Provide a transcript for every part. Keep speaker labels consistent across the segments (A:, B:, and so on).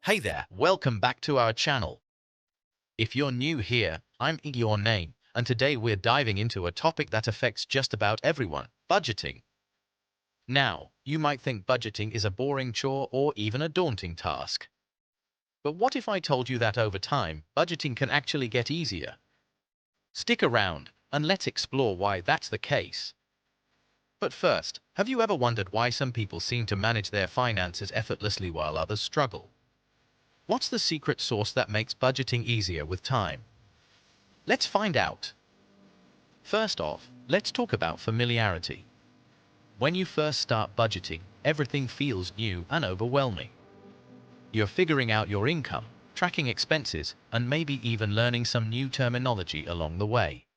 A: Hey there, welcome back to our channel. If you're new here, I'm your name, and today we're diving into a topic that affects just about everyone, budgeting. Now, you might think budgeting is a boring chore or even a daunting task. But what if I told you that over time, budgeting can actually get easier? Stick around, and let's explore why that's the case. But first, have you ever wondered why some people seem to manage their finances effortlessly while others struggle? What's the secret sauce that makes budgeting easier with time? Let's find out. First off, let's talk about familiarity. When you first start budgeting, everything feels new and overwhelming. You're figuring out your income, tracking expenses, and maybe even learning some new terminology along the way.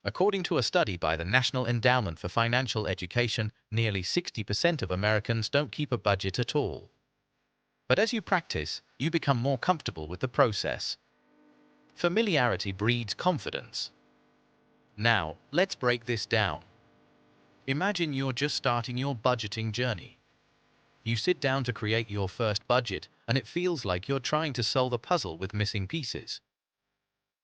A: According to a study by the National Endowment for Financial Education, nearly 60% of Americans don't keep a budget at all. But as you practice, you become more comfortable with the process. Familiarity breeds confidence. Now, let's break this down. Imagine you're just starting your budgeting journey. You sit down to create your first budget, and it feels like you're trying to solve a puzzle with missing pieces.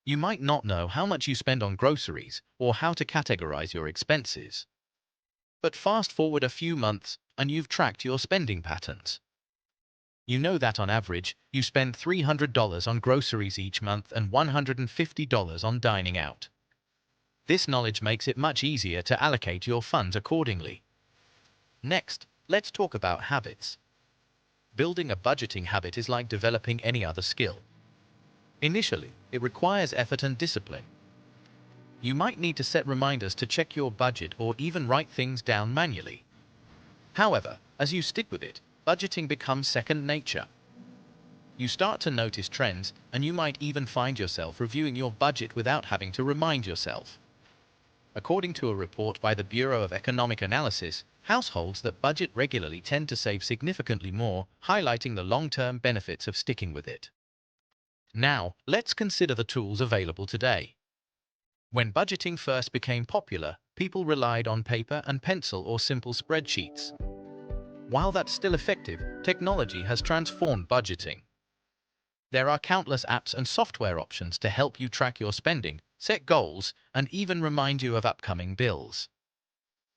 A: You might not know how much you spend on groceries or how to categorize your expenses. But fast forward a few months, and you've tracked your spending patterns. You know that on average, you spend $300 on groceries each month and $150 on dining out. This knowledge makes it much easier to allocate your funds accordingly. Next, let's talk about habits. Building a budgeting habit is like developing any other skill. Initially, it requires effort and discipline. You might need to set reminders to check your budget or even write things down manually. However, as you stick with it, budgeting becomes second nature. You start to notice trends, and you might even find yourself reviewing your budget without having to remind yourself. According to a report by the Bureau of Economic Analysis, households that budget regularly tend to save significantly more, highlighting the long-term benefits of sticking with it. Now, let's consider the tools available today. When budgeting first became popular, people relied on paper and pencil or simple spreadsheets. While that's still effective, technology has transformed budgeting. There are countless apps and software options to help you track your spending, set goals, and even remind you of upcoming bills.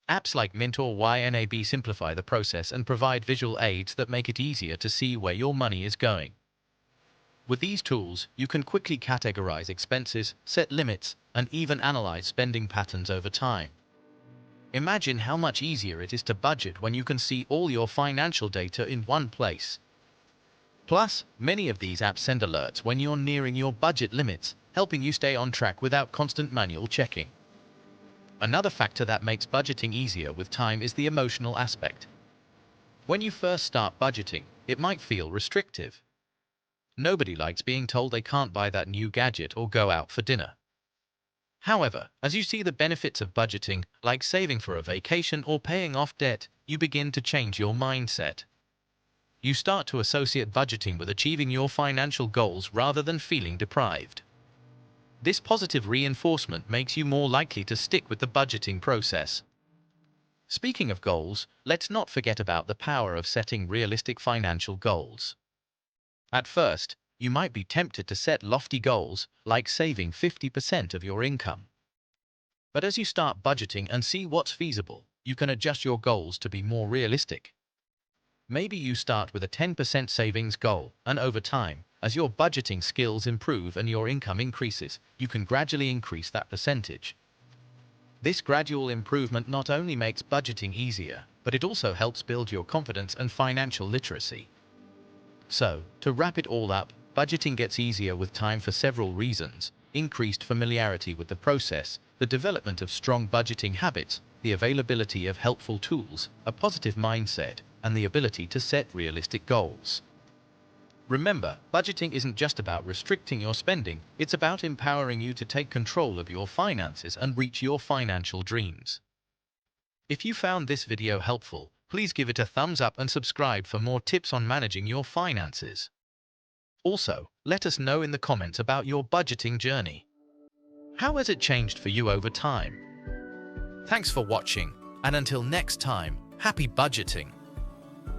A: Apps like Mint or YNAB simplify the process and provide visual aids that make it easier to see where your money is going. With these tools, you can quickly categorize expenses, set limits, and even analyze spending patterns over time. Imagine how much easier it is to budget when you can see all your financial data in one place. Plus, many of these apps send alerts when you're nearing your budget limits, helping you stay on track without constant manual checking. Another factor that makes budgeting easier with time is the emotional aspect. When you first start budgeting, it might feel restrictive. Nobody likes being told they can't buy that new gadget or go out for dinner. However, as you see the benefits of budgeting, like saving for a vacation or paying off debt, you begin to change your mindset. You start to associate budgeting with achieving your financial goals rather than feeling deprived. This positive reinforcement makes you more likely to stick with the budgeting process. Speaking of goals, let's not forget about the power of setting realistic financial goals. At first, you might be tempted to set lofty goals, like saving 50% of your income. But as you start budgeting and see what's feasible, you can adjust your goals to be more realistic. Maybe you start with a 10% savings goal, and over time, as your budgeting skills improve and your income increases, you can gradually increase that percentage. This gradual improvement not only makes budgeting easier, but it also helps build your confidence and financial literacy. So, to wrap it all up, budgeting gets easier with time for several reasons: increased familiarity with the process, the development of strong budgeting habits, the availability of helpful tools, a positive mindset, and the ability to set realistic goals. Remember, budgeting isn't just about restricting your spending, it's about empowering you to take control of your finances and reach your financial dreams. If you found this video helpful, please give it a thumbs up and subscribe for more tips on managing your finances. Also, let us know in the comments about your budgeting journey. How has it changed for you over time? Thanks for watching, and until next time, happy budgeting!